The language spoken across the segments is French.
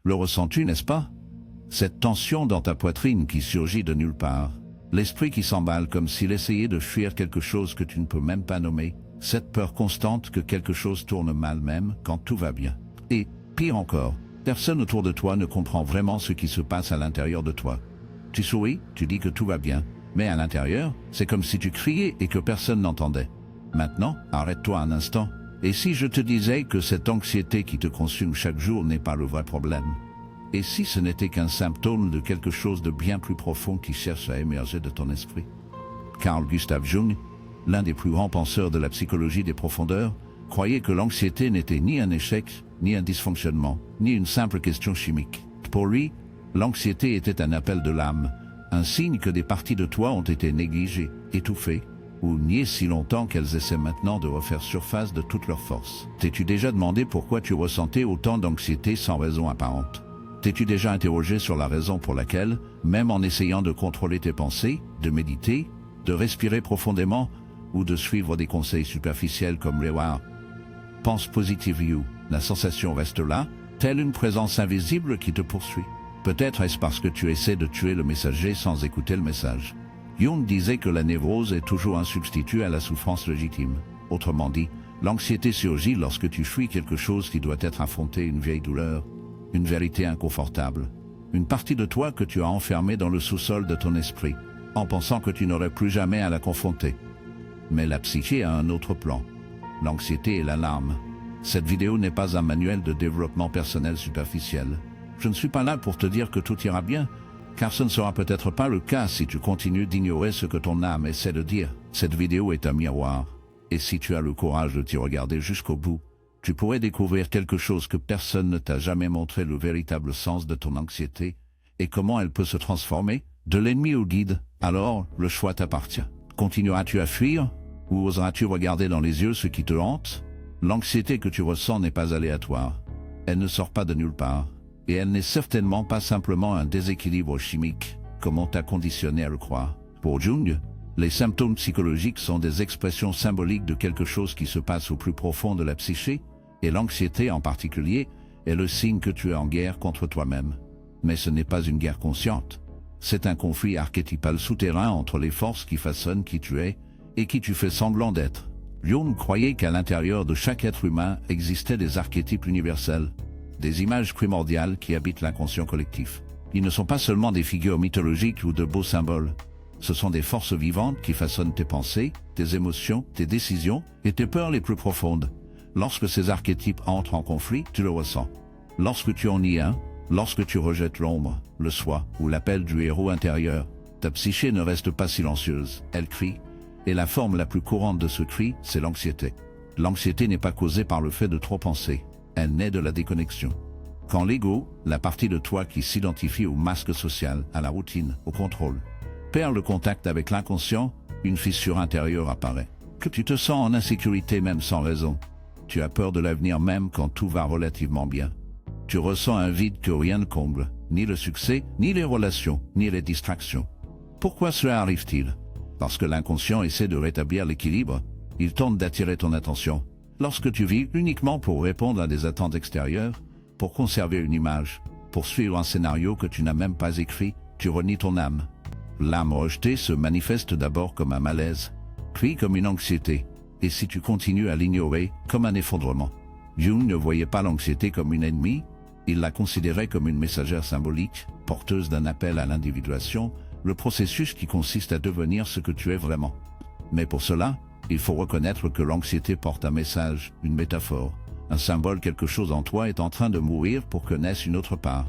Le ressens-tu, n'est-ce pas? Cette tension dans ta poitrine qui surgit de nulle part. L'esprit qui s'emballe comme s'il essayait de fuir quelque chose que tu ne peux même pas nommer. Cette peur constante que quelque chose tourne mal même quand tout va bien. Et, pire encore, personne autour de toi ne comprend vraiment ce qui se passe à l'intérieur de toi. Tu souris, tu dis que tout va bien, mais à l'intérieur, c'est comme si tu criais et que personne n'entendait. Maintenant, arrête-toi un instant. Et si je te disais que cette anxiété qui te consume chaque jour n'est pas le vrai problème? Et si ce n'était qu'un symptôme de quelque chose de bien plus profond qui cherche à émerger de ton esprit? Carl Gustav Jung, l'un des plus grands penseurs de la psychologie des profondeurs, croyait que l'anxiété n'était ni un échec, ni un dysfonctionnement, ni une simple question chimique. Pour lui, l'anxiété était un appel de l'âme, un signe que des parties de toi ont été négligées, étouffées, ou niées si longtemps qu'elles essaient maintenant de refaire surface de toute leur force. T'es-tu déjà demandé pourquoi tu ressentais autant d'anxiété sans raison apparente? T'es-tu déjà interrogé sur la raison pour laquelle, même en essayant de contrôler tes pensées, de méditer, de respirer profondément, ou de suivre des conseils superficiels comme Reward? Pense positive you, la sensation reste là, telle une présence invisible qui te poursuit. Peut-être est-ce parce que tu essaies de tuer le messager sans écouter le message. Jung disait que la névrose est toujours un substitut à la souffrance légitime. Autrement dit, l'anxiété surgit lorsque tu fuis quelque chose qui doit être affronté, une vieille douleur, une vérité inconfortable, une partie de toi que tu as enfermée dans le sous-sol de ton esprit, en pensant que tu n'aurais plus jamais à la confronter. Mais la psyché a un autre plan. L'anxiété et l'alarme. Cette vidéo n'est pas un manuel de développement personnel superficiel. Je ne suis pas là pour te dire que tout ira bien, car ce ne sera peut-être pas le cas si tu continues d'ignorer ce que ton âme essaie de dire. Cette vidéo est un miroir, et si tu as le courage de t'y regarder jusqu'au bout, tu pourrais découvrir quelque chose que personne ne t'a jamais montré, le véritable sens de ton anxiété, et comment elle peut se transformer, de l'ennemi au guide. Alors, le choix t'appartient. Continueras-tu à fuir, ou oseras-tu regarder dans les yeux ce qui te hante? L'anxiété que tu ressens n'est pas aléatoire. Elle ne sort pas de nulle part. Et elle n'est certainement pas simplement un déséquilibre chimique, comme on t'a conditionné à le croire. Pour Jung, les symptômes psychologiques sont des expressions symboliques de quelque chose qui se passe au plus profond de la psyché, et l'anxiété en particulier est le signe que tu es en guerre contre toi-même. Mais ce n'est pas une guerre consciente. C'est un conflit archétypal souterrain entre les forces qui façonnent qui tu es et qui tu fais semblant d'être. Jung croyait qu'à l'intérieur de chaque être humain existaient des archétypes universels, des images primordiales qui habitent l'inconscient collectif. Ils ne sont pas seulement des figures mythologiques ou de beaux symboles. Ce sont des forces vivantes qui façonnent tes pensées, tes émotions, tes décisions et tes peurs les plus profondes. Lorsque ces archétypes entrent en conflit, tu le ressens. Lorsque tu en nies un, lorsque tu rejettes l'ombre, le soi ou l'appel du héros intérieur, ta psyché ne reste pas silencieuse, elle crie. Et la forme la plus courante de ce cri, c'est l'anxiété. L'anxiété n'est pas causée par le fait de trop penser. Elle naît de la déconnexion. Quand l'ego, la partie de toi qui s'identifie au masque social, à la routine, au contrôle, perd le contact avec l'inconscient, une fissure intérieure apparaît. Que tu te sens en insécurité même sans raison. Tu as peur de l'avenir même quand tout va relativement bien. Tu ressens un vide que rien ne comble, ni le succès, ni les relations, ni les distractions. Pourquoi cela arrive-t-il? Parce que l'inconscient essaie de rétablir l'équilibre, il tente d'attirer ton attention. Lorsque tu vis uniquement pour répondre à des attentes extérieures, pour conserver une image, pour suivre un scénario que tu n'as même pas écrit, tu renies ton âme. L'âme rejetée se manifeste d'abord comme un malaise, puis comme une anxiété, et si tu continues à l'ignorer, comme un effondrement. Jung ne voyait pas l'anxiété comme une ennemie, il la considérait comme une messagère symbolique, porteuse d'un appel à l'individuation, le processus qui consiste à devenir ce que tu es vraiment. Mais pour cela, il faut reconnaître que l'anxiété porte un message, une métaphore, un symbole, quelque chose en toi est en train de mourir pour que naisse une autre part.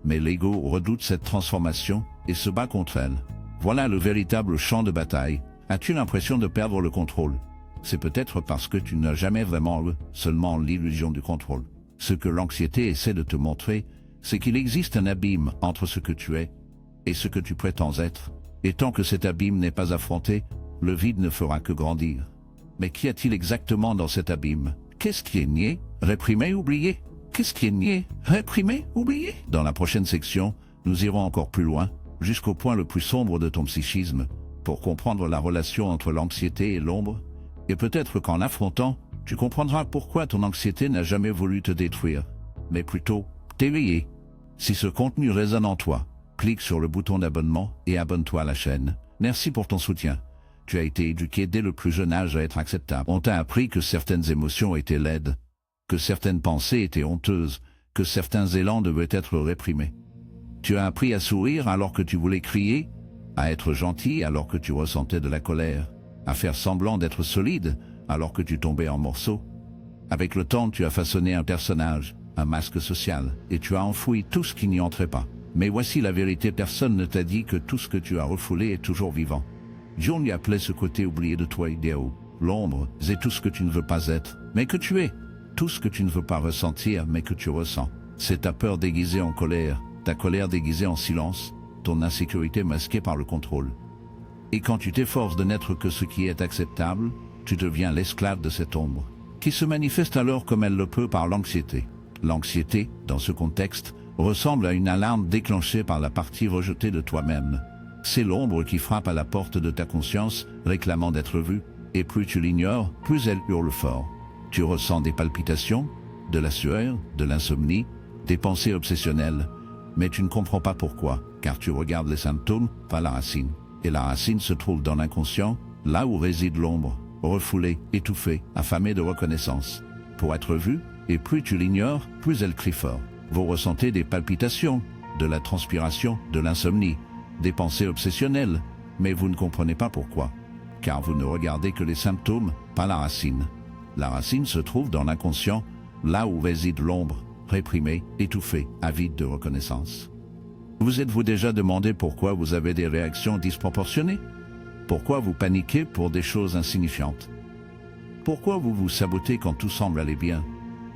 Mais l'ego redoute cette transformation et se bat contre elle. Voilà le véritable champ de bataille. As-tu l'impression de perdre le contrôle? C'est peut-être parce que tu n'as jamais vraiment seulement l'illusion du contrôle. Ce que l'anxiété essaie de te montrer, c'est qu'il existe un abîme entre ce que tu es et ce que tu prétends être. Et tant que cet abîme n'est pas affronté, le vide ne fera que grandir. Mais qu'y a-t-il exactement dans cet abîme? Qu'est-ce qui est nié, réprimé, oublié? Qu'est-ce qui est nié, réprimé, oublié? Dans la prochaine section, nous irons encore plus loin, jusqu'au point le plus sombre de ton psychisme, pour comprendre la relation entre l'anxiété et l'ombre, et peut-être qu'en l'affrontant, tu comprendras pourquoi ton anxiété n'a jamais voulu te détruire, mais plutôt t'éveiller. Si ce contenu résonne en toi, clique sur le bouton d'abonnement et abonne-toi à la chaîne. Merci pour ton soutien. Tu as été éduqué dès le plus jeune âge à être acceptable. On t'a appris que certaines émotions étaient laides, que certaines pensées étaient honteuses, que certains élans devaient être réprimés. Tu as appris à sourire alors que tu voulais crier, à être gentil alors que tu ressentais de la colère, à faire semblant d'être solide alors que tu tombais en morceaux. Avec le temps, tu as façonné un personnage, un masque social, et tu as enfoui tout ce qui n'y entrait pas. Mais voici la vérité, personne ne t'a dit que tout ce que tu as refoulé est toujours vivant. Jung lui appelait ce côté oublié de toi idéal. L'ombre, c'est tout ce que tu ne veux pas être, mais que tu es. Tout ce que tu ne veux pas ressentir, mais que tu ressens. C'est ta peur déguisée en colère, ta colère déguisée en silence, ton insécurité masquée par le contrôle. Et quand tu t'efforces de n'être que ce qui est acceptable, tu deviens l'esclave de cette ombre, qui se manifeste alors comme elle le peut par l'anxiété. L'anxiété, dans ce contexte, ressemble à une alarme déclenchée par la partie rejetée de toi-même. C'est l'ombre qui frappe à la porte de ta conscience, réclamant d'être vue, et plus tu l'ignores, plus elle hurle fort. Tu ressens des palpitations, de la sueur, de l'insomnie, des pensées obsessionnelles, mais tu ne comprends pas pourquoi, car tu regardes les symptômes, pas la racine. Et la racine se trouve dans l'inconscient, là où réside l'ombre, refoulée, étouffée, affamée de reconnaissance. Pour être vue, et plus tu l'ignores, plus elle crie fort. Vous ressentez des palpitations, de la transpiration, de l'insomnie, des pensées obsessionnelles, mais vous ne comprenez pas pourquoi, car vous ne regardez que les symptômes, pas la racine. La racine se trouve dans l'inconscient, là où réside l'ombre, réprimée, étouffée, avide de reconnaissance. Vous êtes-vous déjà demandé pourquoi vous avez des réactions disproportionnées? Pourquoi vous paniquez pour des choses insignifiantes? Pourquoi vous vous sabotez quand tout semble aller bien?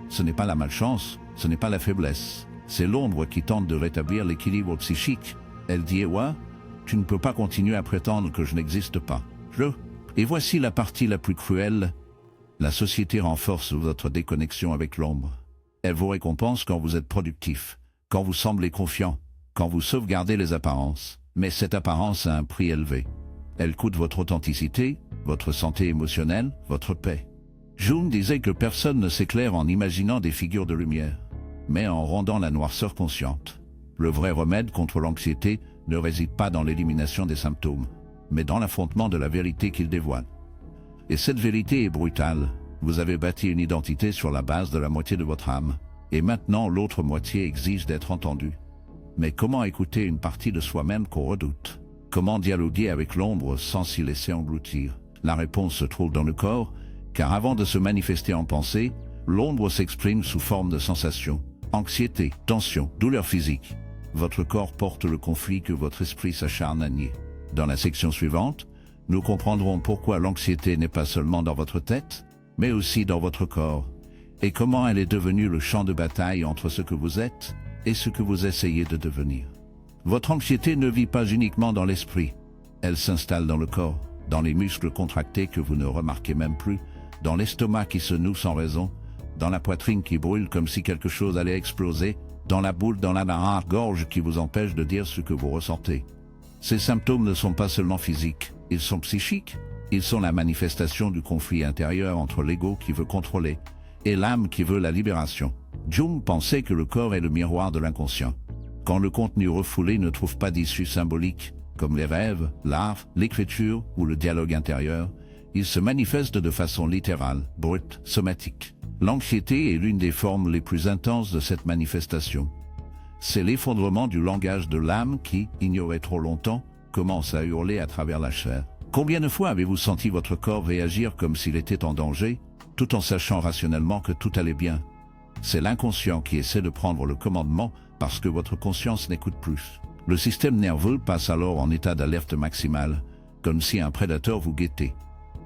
Ce n'est pas la malchance, ce n'est pas la faiblesse, c'est l'ombre qui tente de rétablir l'équilibre psychique. Elle dit « Ouais, tu ne peux pas continuer à prétendre que je n'existe pas. Et voici la partie la plus cruelle. La société renforce votre déconnexion avec l'ombre. Elle vous récompense quand vous êtes productif, quand vous semblez confiant, quand vous sauvegardez les apparences. Mais cette apparence a un prix élevé. Elle coûte votre authenticité, votre santé émotionnelle, votre paix. Jung disait que personne ne s'éclaire en imaginant des figures de lumière, mais en rendant la noirceur consciente. Le vrai remède contre l'anxiété ne réside pas dans l'élimination des symptômes, mais dans l'affrontement de la vérité qu'ils dévoilent. Et cette vérité est brutale. Vous avez bâti une identité sur la base de la moitié de votre âme, et maintenant l'autre moitié exige d'être entendue. Mais comment écouter une partie de soi-même qu'on redoute? Comment dialoguer avec l'ombre sans s'y laisser engloutir? La réponse se trouve dans le corps, car avant de se manifester en pensée, l'ombre s'exprime sous forme de sensations, anxiété, tension, douleur physique. Votre corps porte le conflit que votre esprit s'acharne à nier. Dans la section suivante, nous comprendrons pourquoi l'anxiété n'est pas seulement dans votre tête, mais aussi dans votre corps, et comment elle est devenue le champ de bataille entre ce que vous êtes et ce que vous essayez de devenir. Votre anxiété ne vit pas uniquement dans l'esprit, elle s'installe dans le corps, dans les muscles contractés que vous ne remarquez même plus, dans l'estomac qui se noue sans raison, dans la poitrine qui brûle comme si quelque chose allait exploser, dans la boule dans la gorge qui vous empêche de dire ce que vous ressentez. Ces symptômes ne sont pas seulement physiques, ils sont psychiques. Ils sont la manifestation du conflit intérieur entre l'ego qui veut contrôler et l'âme qui veut la libération. Jung pensait que le corps est le miroir de l'inconscient. Quand le contenu refoulé ne trouve pas d'issue symbolique, comme les rêves, l'art, l'écriture ou le dialogue intérieur, il se manifeste de façon littérale, brute, somatique. L'anxiété est l'une des formes les plus intenses de cette manifestation. C'est l'effondrement du langage de l'âme qui, ignoré trop longtemps, commence à hurler à travers la chair. Combien de fois avez-vous senti votre corps réagir comme s'il était en danger, tout en sachant rationnellement que tout allait bien? C'est l'inconscient qui essaie de prendre le commandement parce que votre conscience n'écoute plus. Le système nerveux passe alors en état d'alerte maximale, comme si un prédateur vous guettait.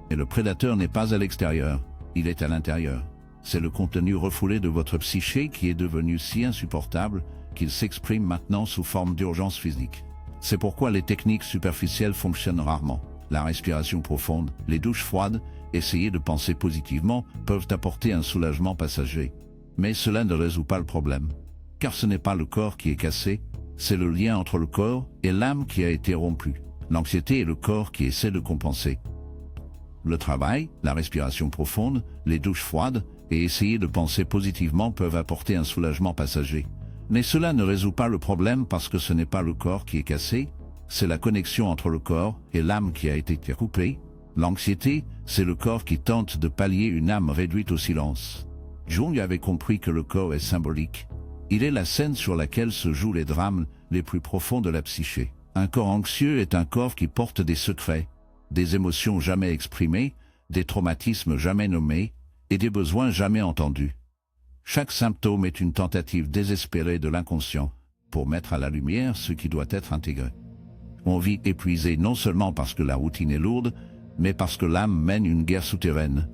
Et le prédateur n'est pas à l'extérieur, il est à l'intérieur. C'est le contenu refoulé de votre psyché qui est devenu si insupportable qu'il s'exprime maintenant sous forme d'urgence physique. C'est pourquoi les techniques superficielles fonctionnent rarement. La respiration profonde, les douches froides, essayer de penser positivement peuvent apporter un soulagement passager. Mais cela ne résout pas le problème. Car ce n'est pas le corps qui est cassé, c'est le lien entre le corps et l'âme qui a été rompu. L'anxiété est le corps qui essaie de compenser. Le travail, la respiration profonde, les douches froides et essayer de penser positivement peuvent apporter un soulagement passager. Mais cela ne résout pas le problème parce que ce n'est pas le corps qui est cassé, c'est la connexion entre le corps et l'âme qui a été coupée. L'anxiété, c'est le corps qui tente de pallier une âme réduite au silence. Jung avait compris que le corps est symbolique. Il est la scène sur laquelle se jouent les drames les plus profonds de la psyché. Un corps anxieux est un corps qui porte des secrets, des émotions jamais exprimées, des traumatismes jamais nommés et des besoins jamais entendus. Chaque symptôme est une tentative désespérée de l'inconscient pour mettre à la lumière ce qui doit être intégré. On vit épuisé non seulement parce que la routine est lourde, mais parce que l'âme mène une guerre souterraine.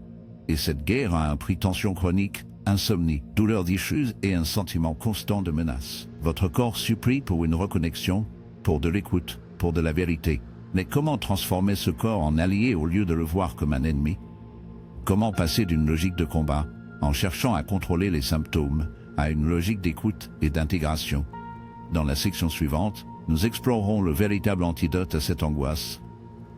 Et cette guerre a un prix: tension chronique, insomnie, douleur diffuse et un sentiment constant de menace. Votre corps supplie pour une reconnexion, pour de l'écoute, pour de la vérité. Mais comment transformer ce corps en allié au lieu de le voir comme un ennemi? Comment passer d'une logique de combat, en cherchant à contrôler les symptômes, à une logique d'écoute et d'intégration? Dans la section suivante, nous explorerons le véritable antidote à cette angoisse.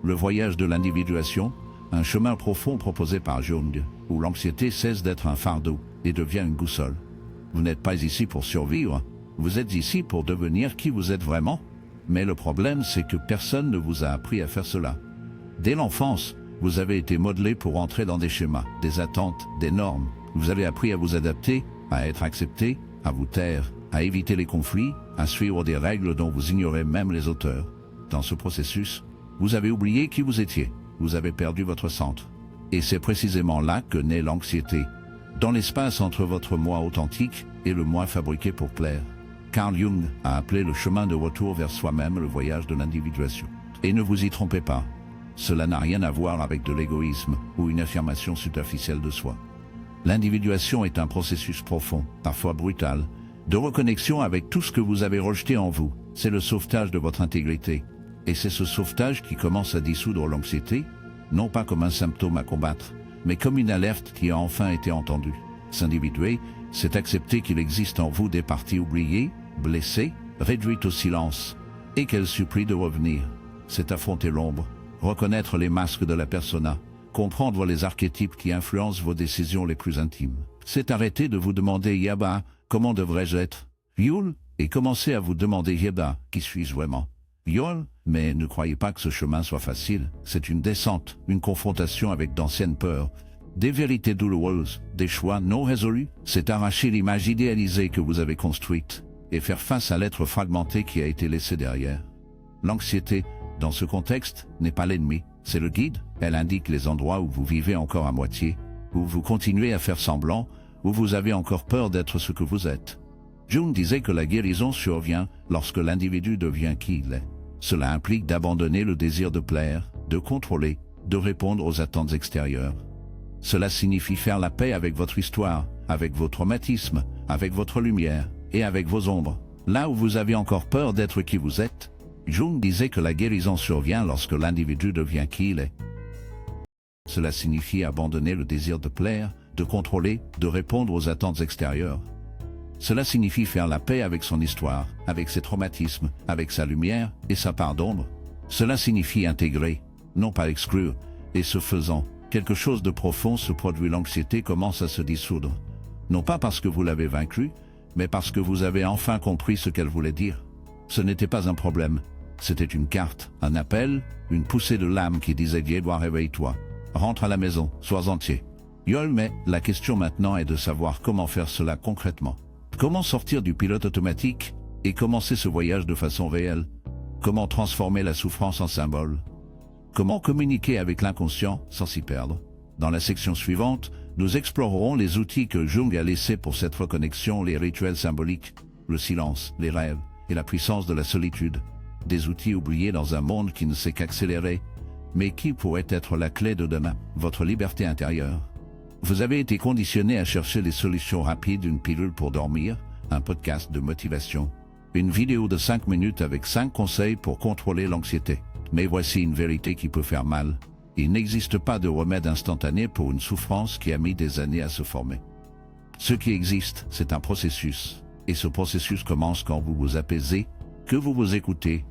Le voyage de l'individuation, un chemin profond proposé par Jung, où l'anxiété cesse d'être un fardeau et devient une boussole. Vous n'êtes pas ici pour survivre, vous êtes ici pour devenir qui vous êtes vraiment. Mais le problème, c'est que personne ne vous a appris à faire cela. Dès l'enfance, vous avez été modelé pour entrer dans des schémas, des attentes, des normes. Vous avez appris à vous adapter, à être accepté, à vous taire, à éviter les conflits, à suivre des règles dont vous ignorez même les auteurs. Dans ce processus, vous avez oublié qui vous étiez, vous avez perdu votre centre. Et c'est précisément là que naît l'anxiété, dans l'espace entre votre moi authentique et le moi fabriqué pour plaire. Carl Jung a appelé le chemin de retour vers soi-même le voyage de l'individuation. Et ne vous y trompez pas, cela n'a rien à voir avec de l'égoïsme ou une affirmation superficielle de soi. L'individuation est un processus profond, parfois brutal, de reconnexion avec tout ce que vous avez rejeté en vous. C'est le sauvetage de votre intégrité. Et c'est ce sauvetage qui commence à dissoudre l'anxiété, non pas comme un symptôme à combattre, mais comme une alerte qui a enfin été entendue. S'individuer, c'est accepter qu'il existe en vous des parties oubliées, blessées, réduites au silence, et qu'elles supplient de revenir. C'est affronter l'ombre, reconnaître les masques de la persona, comprendre les archétypes qui influencent vos décisions les plus intimes. C'est arrêter de vous demander « Yaba, comment devrais-je être ?» Yul, et commencer à vous demander « Yaba, qui suis-je vraiment ?» Yol, mais ne croyez pas que ce chemin soit facile. C'est une descente, une confrontation avec d'anciennes peurs, des vérités douloureuses, des choix non résolus. C'est arracher l'image idéalisée que vous avez construite et faire face à l'être fragmenté qui a été laissé derrière. L'anxiété, dans ce contexte, n'est pas l'ennemi, c'est le guide. Elle indique les endroits où vous vivez encore à moitié, où vous continuez à faire semblant, où vous avez encore peur d'être ce que vous êtes. Jung disait que la guérison survient lorsque l'individu devient qui il est. Cela implique d'abandonner le désir de plaire, de contrôler, de répondre aux attentes extérieures. Cela signifie faire la paix avec votre histoire, avec vos traumatismes, avec votre lumière et avec vos ombres. Là où vous avez encore peur d'être qui vous êtes, Jung disait que la guérison survient lorsque l'individu devient qui il est. Cela signifie abandonner le désir de plaire, de contrôler, de répondre aux attentes extérieures. Cela signifie faire la paix avec son histoire, avec ses traumatismes, avec sa lumière et sa part d'ombre. Cela signifie intégrer, non pas exclure, et ce faisant, quelque chose de profond se produit, l'anxiété commence à se dissoudre. Non pas parce que vous l'avez vaincue, mais parce que vous avez enfin compris ce qu'elle voulait dire. Ce n'était pas un problème, c'était une carte, un appel, une poussée de l'âme qui disait « Viens, réveille-toi, rentre à la maison, sois entier ». Yol, mais la question maintenant est de savoir comment faire cela concrètement. Comment sortir du pilote automatique et commencer ce voyage de façon réelle? Comment transformer la souffrance en symbole? Comment communiquer avec l'inconscient sans s'y perdre? Dans la section suivante, nous explorerons les outils que Jung a laissés pour cette reconnexion, les rituels symboliques, le silence, les rêves et la puissance de la solitude. Des outils oubliés dans un monde qui ne sait qu'accélérer, mais qui pourrait être la clé de demain, votre liberté intérieure. Vous avez été conditionné à chercher des solutions rapides, une pilule pour dormir, un podcast de motivation, une vidéo de 5 minutes avec 5 conseils pour contrôler l'anxiété. Mais voici une vérité qui peut faire mal. Il n'existe pas de remède instantané pour une souffrance qui a mis des années à se former. Ce qui existe, c'est un processus. Et ce processus commence quand vous vous apaisez, que vous vous écoutez,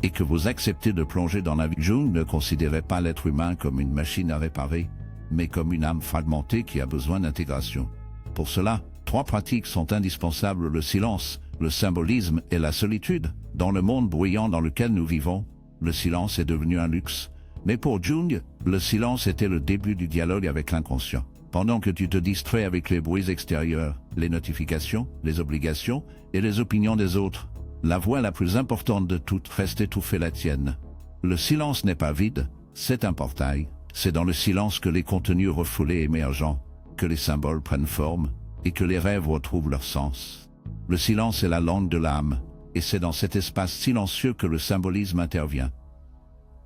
et que vous acceptez de plonger dans la vie. Jung ne considérait pas l'être humain comme une machine à réparer, mais comme une âme fragmentée qui a besoin d'intégration. Pour cela, 3 pratiques sont indispensables: le silence, Le symbolisme et la solitude. Dans le monde bruyant dans lequel nous vivons, le silence est devenu un luxe. Mais pour Jung, le silence était le début du dialogue avec l'inconscient. Pendant que tu te distrais avec les bruits extérieurs, les notifications, les obligations et les opinions des autres, la voix la plus importante de toutes reste étouffée la tienne. Le silence n'est pas vide, c'est un portail. C'est dans le silence que les contenus refoulés émergent, que les symboles prennent forme et que les rêves retrouvent leur sens. Le silence est la langue de l'âme, et c'est dans cet espace silencieux que le symbolisme intervient.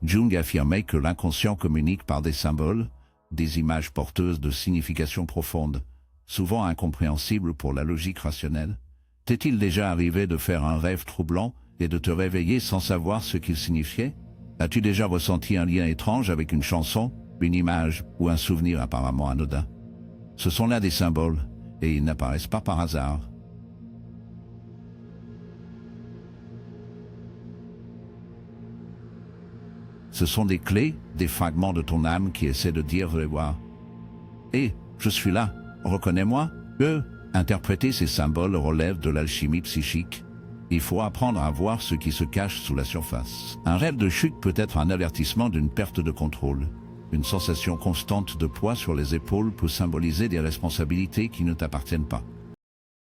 Jung affirmait que l'inconscient communique par des symboles, des images porteuses de signification profonde, souvent incompréhensibles pour la logique rationnelle. T'est-il déjà arrivé de faire un rêve troublant et de te réveiller sans savoir ce qu'il signifiait? As-tu déjà ressenti un lien étrange avec une chanson, une image ou un souvenir apparemment anodin? Ce sont là des symboles, et ils n'apparaissent pas par hasard. Ce sont des clés, des fragments de ton âme qui essaient de dire revoir. Et, je suis là, reconnais-moi. Interpréter ces symboles relève de l'alchimie psychique. Il faut apprendre à voir ce qui se cache sous la surface. Un rêve de chute peut être un avertissement d'une perte de contrôle. Une sensation constante de poids sur les épaules peut symboliser des responsabilités qui ne t'appartiennent pas.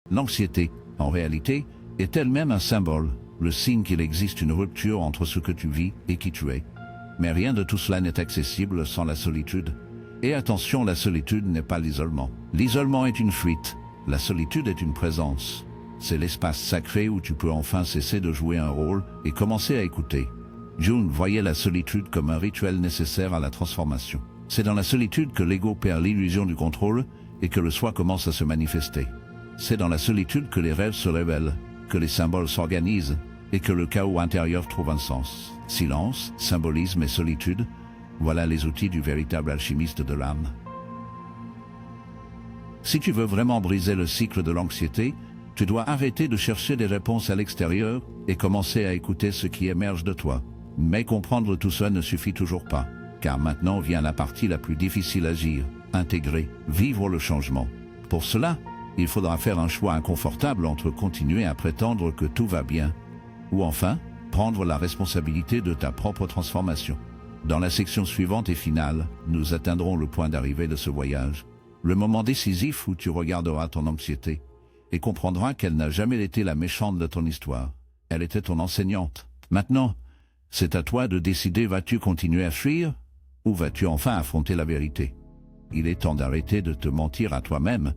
L'anxiété, en réalité, est elle-même un symbole, le signe qu'il existe une rupture entre ce que tu vis et qui tu es. Mais rien de tout cela n'est accessible sans la solitude. Et attention, la solitude n'est pas l'isolement. L'isolement est une fuite, la solitude est une présence. C'est l'espace sacré où tu peux enfin cesser de jouer un rôle et commencer à écouter. Jung voyait la solitude comme un rituel nécessaire à la transformation. C'est dans la solitude que l'ego perd l'illusion du contrôle et que le soi commence à se manifester. C'est dans la solitude que les rêves se révèlent, que les symboles s'organisent et que le chaos intérieur trouve un sens. Silence, symbolisme et solitude, voilà les outils du véritable alchimiste de l'âme. Si tu veux vraiment briser le cycle de l'anxiété, tu dois arrêter de chercher des réponses à l'extérieur et commencer à écouter ce qui émerge de toi. Mais comprendre tout ça ne suffit toujours pas, car maintenant vient la partie la plus difficile à agir, intégrer, vivre le changement. Pour cela, il faudra faire un choix inconfortable entre continuer à prétendre que tout va bien, ou enfin, prendre la responsabilité de ta propre transformation. Dans la section suivante et finale, nous atteindrons le point d'arrivée de ce voyage, le moment décisif où tu regarderas ton anxiété et comprendras qu'elle n'a jamais été la méchante de ton histoire. Elle était ton enseignante. Maintenant, c'est à toi de décider, vas-tu continuer à fuir ou vas-tu enfin affronter la vérité? Il est temps d'arrêter de te mentir à toi-même,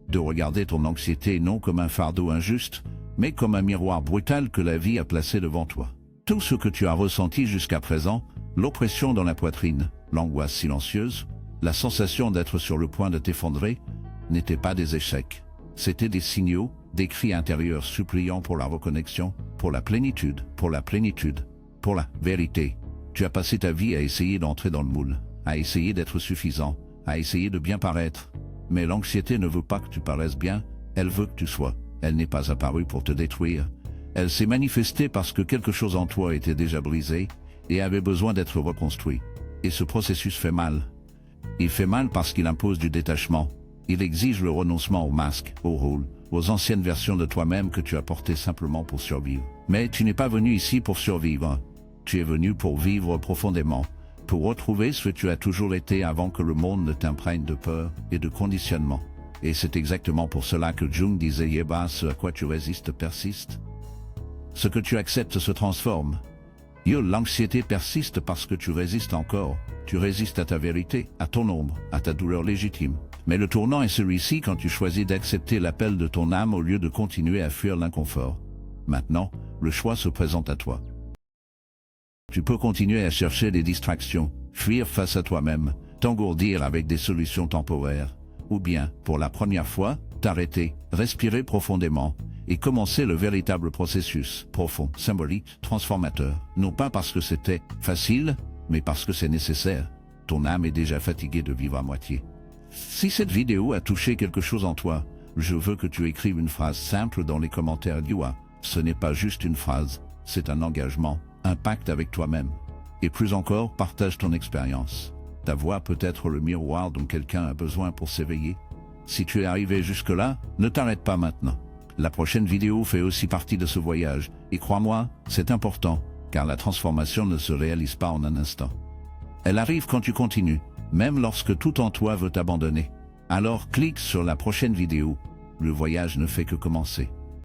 de regarder ton anxiété non comme un fardeau injuste, mais comme un miroir brutal que la vie a placé devant toi. Tout ce que tu as ressenti jusqu'à présent, l'oppression dans la poitrine, l'angoisse silencieuse, la sensation d'être sur le point de t'effondrer, n'étaient pas des échecs. C'étaient des signaux, des cris intérieurs suppliants pour la reconnexion, pour la plénitude, pour la vérité. Tu as passé ta vie à essayer d'entrer dans le moule, à essayer d'être suffisant, à essayer de bien paraître. Mais l'anxiété ne veut pas que tu paraisses bien, elle veut que tu sois. Elle n'est pas apparue pour te détruire. Elle s'est manifestée parce que quelque chose en toi était déjà brisé et avait besoin d'être reconstruit. Et ce processus fait mal. Il fait mal parce qu'il impose du détachement. Il exige le renoncement au masque, au rôle, aux anciennes versions de toi-même que tu as portées simplement pour survivre. Mais tu n'es pas venu ici pour survivre. Tu es venu pour vivre profondément, pour retrouver ce que tu as toujours été avant que le monde ne t'imprègne de peur et de conditionnement. Et c'est exactement pour cela que Jung disait Yeba, ce à quoi tu résistes persiste. Ce que tu acceptes se transforme. L'anxiété persiste parce que tu résistes encore. Tu résistes à ta vérité, à ton ombre, à ta douleur légitime. Mais le tournant est celui-ci quand tu choisis d'accepter l'appel de ton âme au lieu de continuer à fuir l'inconfort. Maintenant, le choix se présente à toi. Tu peux continuer à chercher des distractions, fuir face à toi-même, t'engourdir avec des solutions temporaires, ou bien, pour la première fois, t'arrêter, respirer profondément, et commencer le véritable processus, profond, symbolique, transformateur. Non pas parce que c'était facile, mais parce que c'est nécessaire. Ton âme est déjà fatiguée de vivre à moitié. Si cette vidéo a touché quelque chose en toi, je veux que tu écrives une phrase simple dans les commentaires d'Yua. Ce n'est pas juste une phrase, c'est un engagement, un pacte avec toi-même. Et plus encore, partage ton expérience. Ta voix peut être le miroir dont quelqu'un a besoin pour s'éveiller. Si tu es arrivé jusque-là, ne t'arrête pas maintenant. La prochaine vidéo fait aussi partie de ce voyage, et crois-moi, c'est important, car la transformation ne se réalise pas en un instant. Elle arrive quand tu continues, même lorsque tout en toi veut t'abandonner. Alors clique sur la prochaine vidéo, le voyage ne fait que commencer.